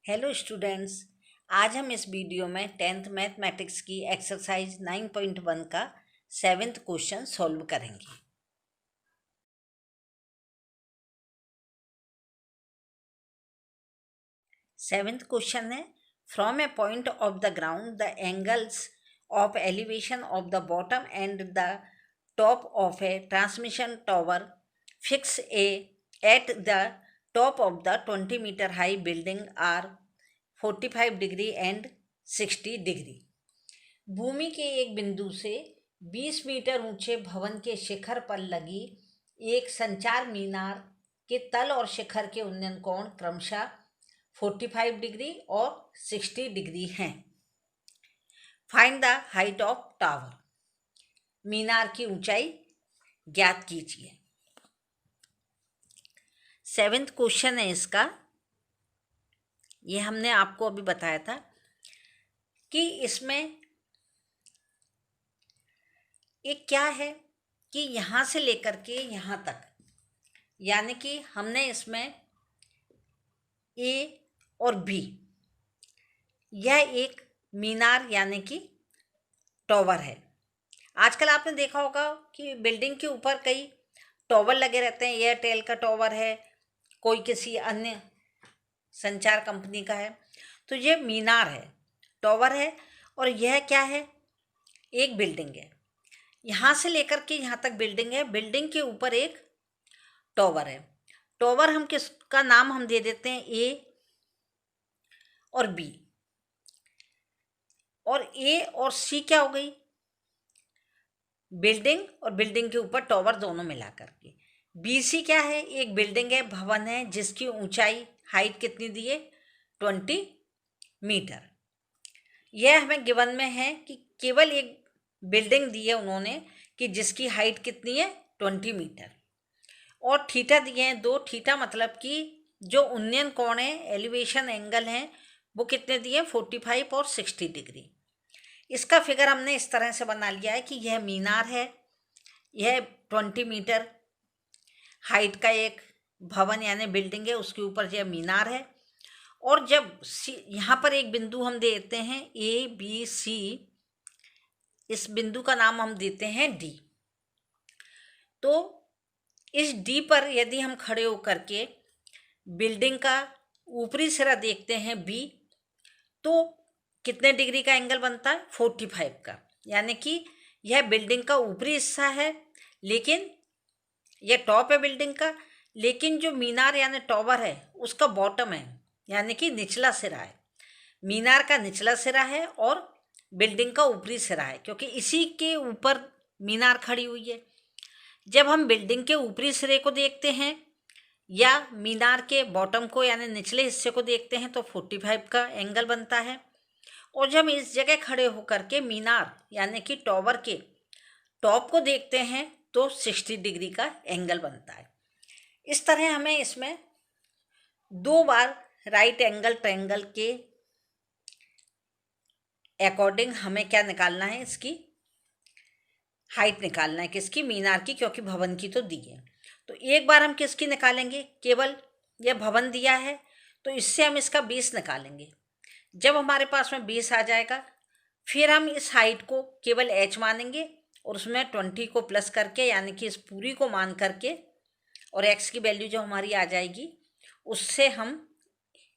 Hello students, आज हम इस वीडियो में 10th मैथमेटिक्स की एक्सरसाइज 9.1 का 7th क्वेश्चन सॉल्व करेंगे। सेवेंथ क्वेश्चन है, from a point of the ground the angles of elevation of the bottom and the top of a transmission tower fix a at the top of the 20 metre high building are 45 degree and 60 degree. भूमि के एक बिंदु से 20 metre ऊंचे भवन के शिखर पर लगी एक संचार मीनार के तल और शिखर के उन्नयन कोण क्रमशः 45 डिग्री और 60 डिग्री हैं। Find the height of tower. मीनार की ऊंचाई ज्ञात कीजिए। सेवेंथ क्वेश्चन है इसका। ये हमने आपको अभी बताया था कि इसमें एक क्या है कि यहाँ से लेकर के यहाँ तक, यानी कि हमने इसमें ए और बी, यह एक मीनार यानी कि टॉवर है। आजकल आपने देखा होगा कि बिल्डिंग के ऊपर कई टॉवर लगे रहते हैं। एयरटेल का टॉवर है, कोई किसी अन्य संचार कंपनी का है। तो ये मीनार है, टॉवर है, और यह क्या है? एक बिल्डिंग है। यहाँ से लेकर के यहाँ तक बिल्डिंग है। बिल्डिंग के ऊपर एक टॉवर है। टॉवर हम किसका नाम हम दे देते हैं ए और बी, और ए और सी क्या हो गई? बिल्डिंग, और बिल्डिंग के ऊपर टॉवर दोनों मिला करके। बी सी क्या है? एक बिल्डिंग है, भवन है, जिसकी ऊंचाई हाइट कितनी दी है? 20 मीटर। यह हमें गिवन में है कि केवल एक बिल्डिंग दी है उन्होंने कि जिसकी हाइट कितनी है? 20 मीटर। और थीटा दिए हैं 2। थीटा मतलब कि जो उन्नयन कोण है, एलिवेशन एंगल हैं, वो कितने दिए? 45 और 60 डिग्री। इसका फिगर हमने इस तरह से बना लिया है कि यह मीनार है, यह 20 मीटर हाइट का एक भवन यानी बिल्डिंग है, उसके ऊपर यह मीनार है। और जब यहाँ पर एक बिंदु हम देते हैं ए बी सी, इस बिंदु का नाम हम देते हैं डी। तो इस डी पर यदि हम खड़े होकर के बिल्डिंग का ऊपरी सिरा देखते हैं बी, तो कितने डिग्री का एंगल बनता है? 45 का। यानी कि यह बिल्डिंग का ऊपरी हिस्सा है, लेकिन यह टॉप है बिल्डिंग का, लेकिन जो मीनार यानी टॉवर है उसका बॉटम है, यानी कि निचला सिरा है। मीनार का निचला सिरा है और बिल्डिंग का ऊपरी सिरा है, क्योंकि इसी के ऊपर मीनार खड़ी हुई है। जब हम बिल्डिंग के ऊपरी सिरे को देखते हैं या मीनार के बॉटम को यानी निचले हिस्से को देखते हैं तो 45 का एंगल बनता है। और जब इस जगह खड़े होकर के मीनार यानी कि टॉवर के टॉप को देखते हैं तो 60 डिग्री का एंगल बनता है। इस तरह हमें इसमें 2 बार राइट एंगल ट्रायंगल के अकॉर्डिंग हमें क्या निकालना है? इसकी हाइट निकालना है। किसकी? मीनार की, क्योंकि भवन की तो दी है। तो एक बार हम किसकी निकालेंगे? केवल यह भवन दिया है तो इससे हम इसका 20 निकालेंगे। जब हमारे पास में 20 आ जाएगा, फिर हम इस हाइट को केवल h मानेंगे और उसमें 20 को प्लस करके यानी कि इस पूरी को मान करके, और x की वैल्यू जो हमारी आ जाएगी उससे हम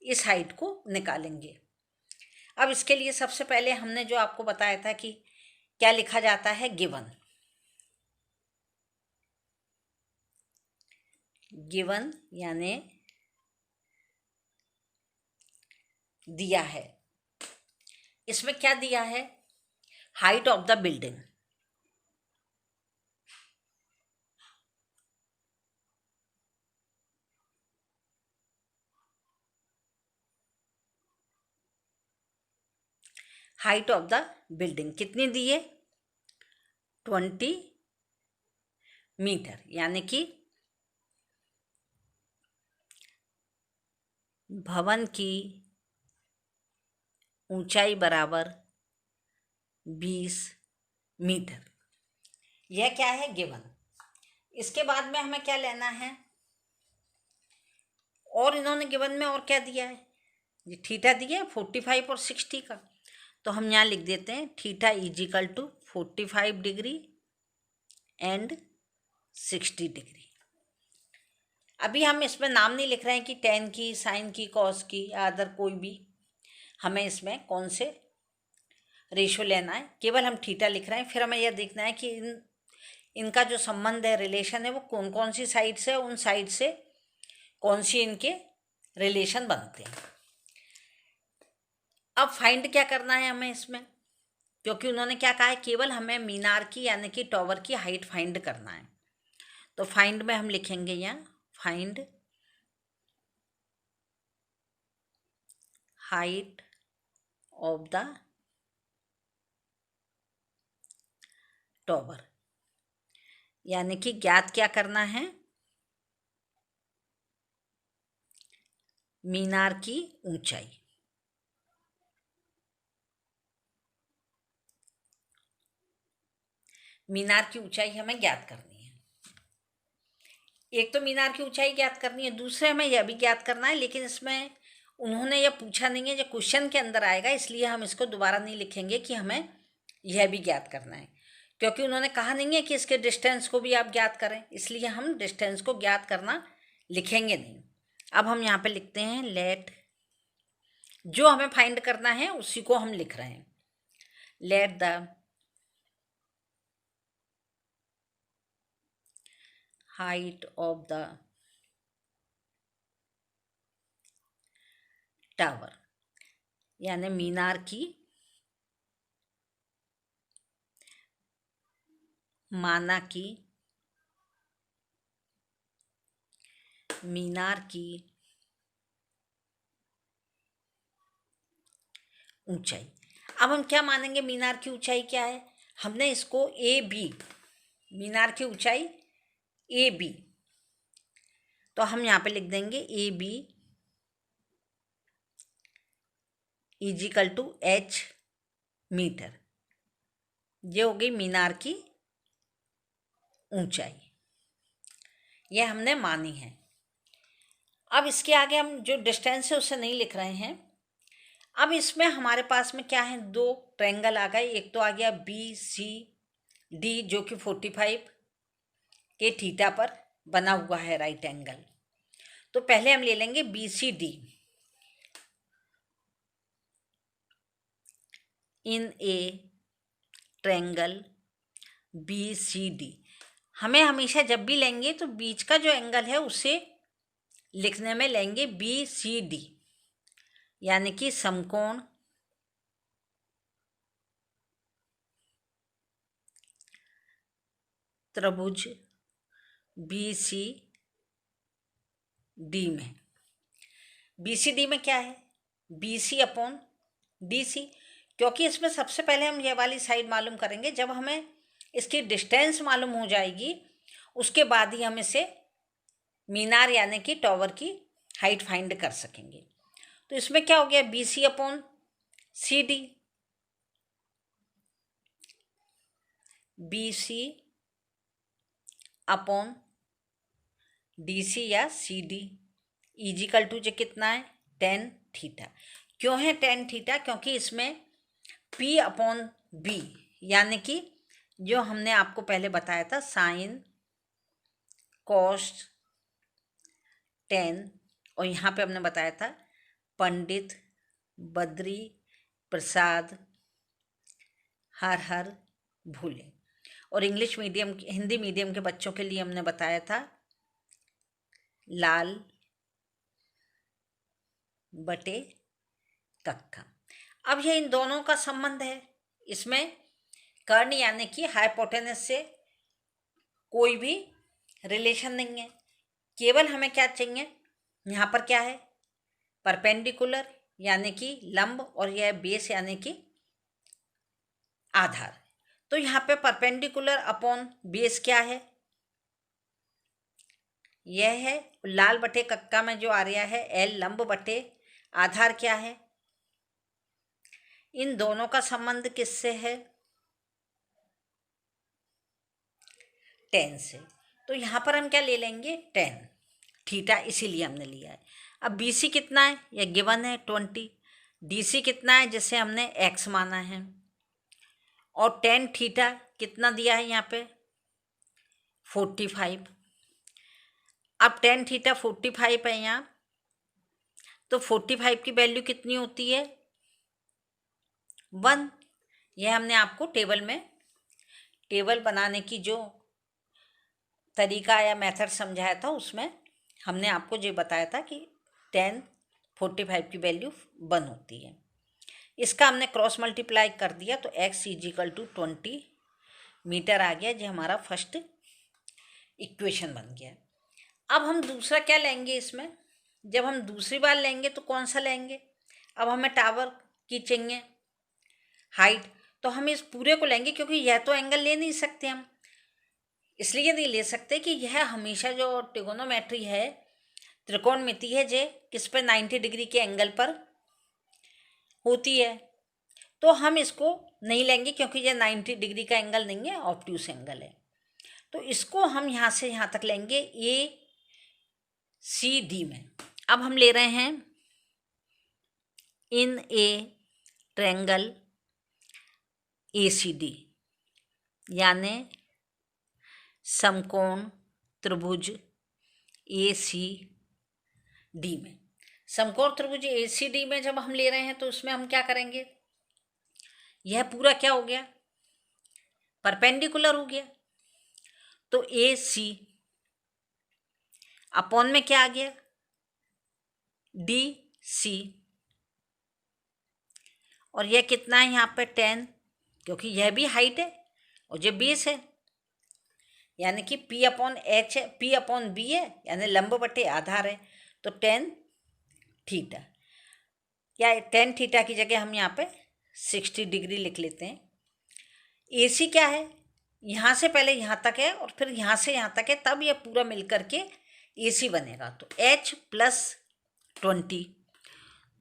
इस हाइट को निकालेंगे। अब इसके लिए सबसे पहले हमने जो आपको बताया था कि क्या लिखा जाता है? गिवन। गिवन यानी दिया है। इसमें क्या दिया है? Height of the building. Height of the building कितनी दी है? 20 मीटर, यानी कि भवन की ऊंचाई बराबर 20 मीटर। यह क्या है? गिवन। इसके बाद में हमें क्या लेना है? और इन्होंने गिवन में और क्या दिया है? ये थीटा दिया है 45 और 60 का, तो हम यहाँ लिख देते हैं theta is equal to 45 degree and 60 degree. अभी हम इसमें नाम नहीं लिख रहे हैं कि टेन की, साइन की, कॉस की या अदर कोई भी, हमें इसमें कौन से रेशो लेना है, केवल हम थीटा लिख रहे हैं। फिर हमें यह देखना है कि इनका जो संबंध है, रिलेशन है, वो कौन कौन सी साइड से, उन साइड से कौन सी इनके रिलेशन बनते हैं। अब फाइंड क्या करना है हमें इसमें, क्योंकि उन्होंने क्या कहा है, केवल हमें मीनार की यानी कि टॉवर की हाइट फाइंड करना है। तो फाइंड में हम लिखेंगे यहाँ find height of the tower, यानी कि ज्ञात क्या करना है, मीनार की ऊंचाई। मीनार की ऊंचाई हमें ज्ञात करनी है। एक तो मीनार की ऊंचाई ज्ञात करनी है, दूसरे हमें यह भी ज्ञात करना है, लेकिन इसमें उन्होंने यह पूछा नहीं है, जो क्वेश्चन के अंदर आएगा, इसलिए हम इसको दोबारा नहीं लिखेंगे कि हमें यह भी ज्ञात करना है, क्योंकि उन्होंने कहा नहीं है कि इसके डिस्टेंस को भी आप ज्ञात करें, इसलिए हम डिस्टेंस को ज्ञात करना लिखेंगे नहीं। अब हम यहाँ पे लिखते हैं लेट, जो हमें फाइंड करना है उसी को हम लिख रहे हैं, let the height of the tower, यानी मीनार की, माना की मीनार की ऊंचाई। अब हम क्या मानेंगे, मीनार की ऊंचाई क्या है, हमने इसको ए बी, मीनार की ऊंचाई ए बी, तो हम यहाँ पे लिख देंगे A B is equal to H metre, ये हो गई मीनार की ऊंचाई, यह हमने मानी है। अब इसके आगे हम जो डिस्टेंस है उसे नहीं लिख रहे हैं। अब इसमें हमारे पास में क्या है, दो ट्रायंगल आ गए, एक तो आ गया बी सी डी जो कि 45 के थीटा पर बना हुआ है राइट एंगल। तो पहले हम ले लेंगे B C D. In a triangle B C D, हमें हमेशा जब भी लेंगे तो बीच का जो एंगल है उसे लिखने में लेंगे बी सी डी, यानी कि समकोण त्रिभुज बी सी डी में। बी सी डी में क्या है, B C upon D C, क्योंकि इसमें सबसे पहले हम यह वाली साइड मालूम करेंगे, जब हमें इसकी डिस्टेंस मालूम हो जाएगी उसके बाद ही हम इसे मीनार यानी कि टॉवर की हाइट फाइंड कर सकेंगे। तो इसमें क्या हो गया, B C upon C D, B C upon D C या सी डी इजिकल टू जो कितना है, टेन थीटा। क्यों है टेन थीटा, क्योंकि इसमें पी अपॉन बी यानी कि जो हमने आपको पहले बताया था साइन कॉस टेन, और यहाँ पे हमने बताया था पंडित बद्री प्रसाद हर हर भूले, और इंग्लिश मीडियम हिंदी मीडियम के बच्चों के लिए हमने बताया था लाल बटे कक्का। अब यह इन दोनों का संबंध है, इसमें कर्ण यानी कि हाइपोटेनस से कोई भी रिलेशन नहीं है, केवल हमें क्या चाहिए, यहाँ पर क्या है, परपेंडिकुलर यानी कि लंब, और यह बेस यानी कि आधार। तो यहाँ पे परपेंडिकुलर अपॉन बेस क्या है, यह है, लाल बटे कक्का में जो आ रहा है एल, लंब बटे आधार क्या है, इन दोनों का संबंध किससे है, टेन से। तो यहाँ पर हम क्या ले लेंगे, टेन थीटा, इसीलिए हमने लिया है। अब बी सी कितना है, यह गिवन है 20, डी सी कितना है जिसे हमने एक्स माना है, और टेन थीटा कितना दिया है यहाँ पे 45। अब टेन थीटा 45 है यहाँ, तो 45 की वैल्यू कितनी होती है 1। यह हमने आपको टेबल बनाने की जो तरीका या मेथड समझाया था उसमें हमने आपको ये बताया था कि 45 की वैल्यू 1 होती है। इसका हमने क्रॉस मल्टीप्लाई कर दिया तो x इजिकल टू 20 मीटर आ गया, जो हमारा फर्स्ट इक्वेशन बन गया। अब हम दूसरा क्या लेंगे इसमें, जब हम दूसरी बार लेंगे तो कौन सा लेंगे, अब हमें टावर की चाहिए हाइट, तो हम इस पूरे को लेंगे क्योंकि यह तो एंगल ले नहीं सकते हम, इसलिए नहीं ले सकते कि यह हमेशा जो ट्रिगोनोमेट्री है, त्रिकोणमिति है, जे किस पे 90 डिग्री के एंगल पर होती है, तो हम इसको नहीं लेंगे क्योंकि यह 90 डिग्री का एंगल नहीं है, ऑब्ट्यूस एंगल है। तो इसको हम यहाँ से यहाँ तक लेंगे ए सी डी में। अब हम ले रहे हैं इन a triangle A C D, यानी समकोण त्रिभुज ए सी डी में। समकोण त्रिभुज ए सी डी में जब हम ले रहे हैं तो उसमें हम क्या करेंगे, यह पूरा क्या हो गया परपेंडिकुलर हो गया, तो ए सी अपॉन में क्या आ गया डी सी, और यह कितना है यहाँ पे 10, क्योंकि यह भी हाइट है और ये बेस है, यानी कि P अपॉन एच है, P अपॉन बी है, यानी लंब बटे आधार है, तो 10 थीटा, या 10 थीटा की जगह हम यहाँ पे 60 डिग्री लिख लेते हैं। ए सी क्या है, यहाँ से पहले यहाँ तक है और फिर यहाँ से यहाँ तक है, तब यह पूरा मिल करके ए सी बनेगा, तो H प्लस 20,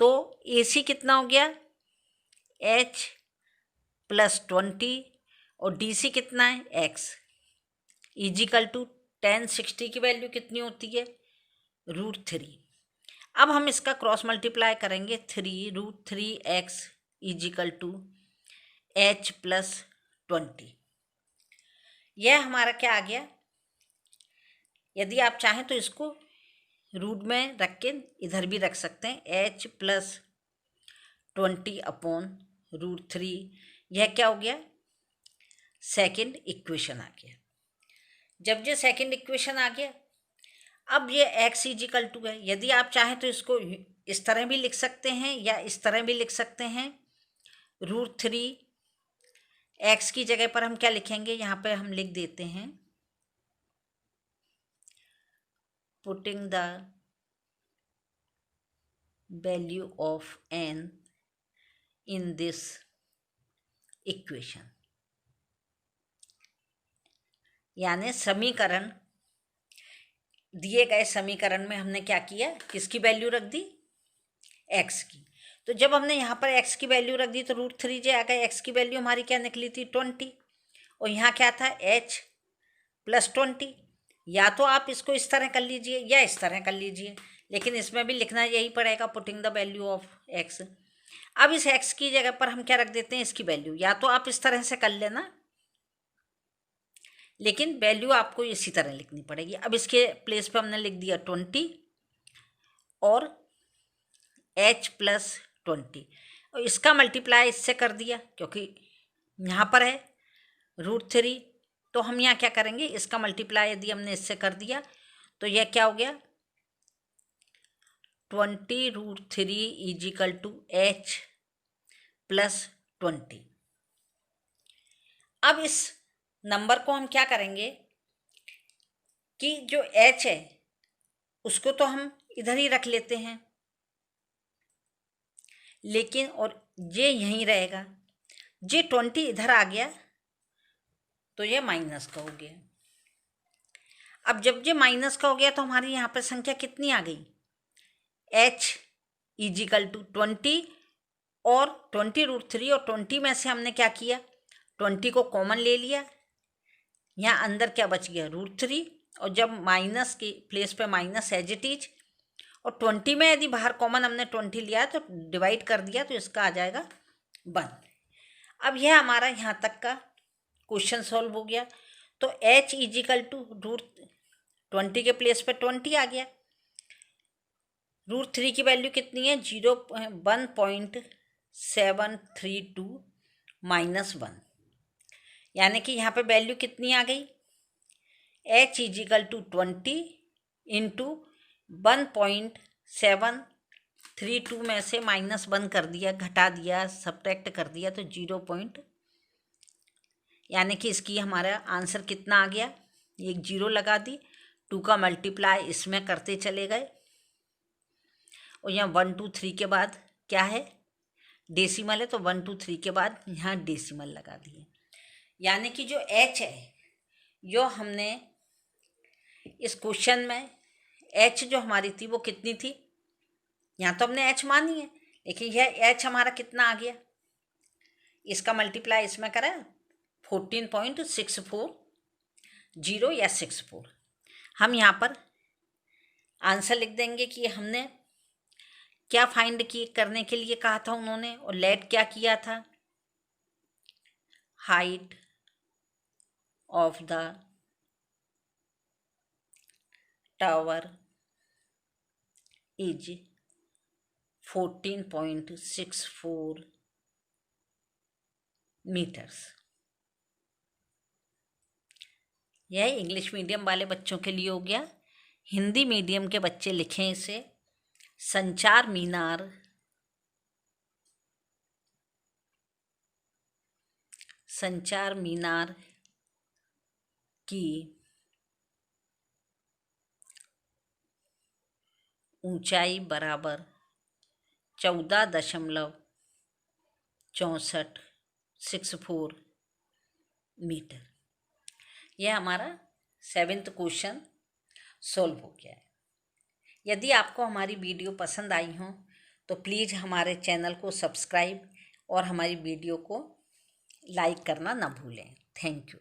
तो ए सी कितना हो गया H प्लस 20, और डी सी कितना है x इजिकल टू 10 60 की वैल्यू कितनी होती है √3। अब हम इसका क्रॉस मल्टीप्लाई करेंगे 3√3x is equal to H plus 20। यह हमारा क्या आ गया, यदि आप चाहें तो इसको रूट में रख के इधर भी रख सकते हैं, H प्लस 20 अपॉन √3, यह क्या हो गया सेकंड इक्वेशन आ गया। जब ये सेकंड इक्वेशन आ गया, अब ये x इजिकल टू है, यदि आप चाहें तो इसको इस तरह भी लिख सकते हैं या इस तरह भी लिख सकते हैं, √3 x की जगह पर हम क्या लिखेंगे, यहाँ पे हम लिख देते हैं putting the value of n in this equation, यानी समीकरण, दिए गए समीकरण में हमने क्या किया, किसकी वैल्यू रख दी x की। तो जब हमने यहाँ पर x की वैल्यू रख दी तो √3 जे आ गए, x की वैल्यू हमारी क्या निकली थी 20, और यहाँ क्या था h प्लस 20। या तो आप इसको इस तरह कर लीजिए या इस तरह कर लीजिए, लेकिन इसमें भी लिखना यही पड़ेगा putting the value of x। अब इस x की जगह पर हम क्या रख देते हैं इसकी वैल्यू, या तो आप इस तरह से कर लेना, लेकिन वैल्यू आपको इसी तरह लिखनी पड़ेगी। अब इसके प्लेस पे हमने लिख दिया 20 और h प्लस 20, और इसका मल्टीप्लाई इससे कर दिया क्योंकि यहाँ पर है √3, तो हम यहाँ क्या करेंगे, इसका मल्टीप्लाई यदि हमने इससे कर दिया तो यह क्या हो गया 20√3 इजिकल टू H प्लस 20। अब इस नंबर को हम क्या करेंगे कि जो h है उसको तो हम इधर ही रख लेते हैं, लेकिन और ये यहीं रहेगा, जे 20 इधर आ गया तो ये माइनस का हो गया। अब जब ये माइनस का हो गया तो हमारी यहाँ पर संख्या कितनी आ गई h इजिकल टू 20 और 20√3, और 20 में से हमने क्या किया 20 को कॉमन ले लिया, यहाँ अंदर क्या बच गया √3, और जब माइनस की प्लेस पे माइनस एज इट इज, और 20 में यदि बाहर कॉमन हमने 20 लिया तो डिवाइड कर दिया तो इसका आ जाएगा 1। अब यह हमारा यहाँ तक का क्वेश्चन सॉल्व हो गया। तो h इजिकल टू √20 के प्लेस पे 20 आ गया। √3 की वैल्यू कितनी है? 1.732 -1, यानी कि यहाँ पे वैल्यू कितनी आ गई? h इजिकल टू 20 इंटू 1.732 में से -1 कर दिया, घटा दिया, सब्ट्रैक्ट कर दिया तो 0. यानी कि इसकी हमारा आंसर कितना आ गया? एक 0 लगा दी, 2 का मल्टीप्लाई इसमें करते चले गए और यहाँ 1 2 3 के बाद क्या है? डेसिमल है, तो 1 2 3 के बाद यहाँ डेसिमल लगा दिए। यानी कि जो h है, जो हमने इस क्वेश्चन में h जो हमारी थी वो कितनी थी? यहाँ तो हमने h मानी है, लेकिन यह h हमारा कितना आ गया? इसका मल्टीप्लाई इसमें करा 14.640 या 64। हम यहाँ पर आंसर लिख देंगे कि हमने क्या फाइंड करने के लिए कहा था उन्होंने, और लेट क्या किया था? Height of the tower is 14.64 metres. यह इंग्लिश मीडियम वाले बच्चों के लिए हो गया। हिंदी मीडियम के बच्चे लिखें इसे संचार मीनार की ऊंचाई बराबर 14.64 मीटर। यह हमारा 7th क्वेश्चन सॉल्व हो गया है। यदि आपको हमारी वीडियो पसंद आई हो तो प्लीज़ हमारे चैनल को सब्सक्राइब और हमारी वीडियो को लाइक करना ना भूलें। Thank you.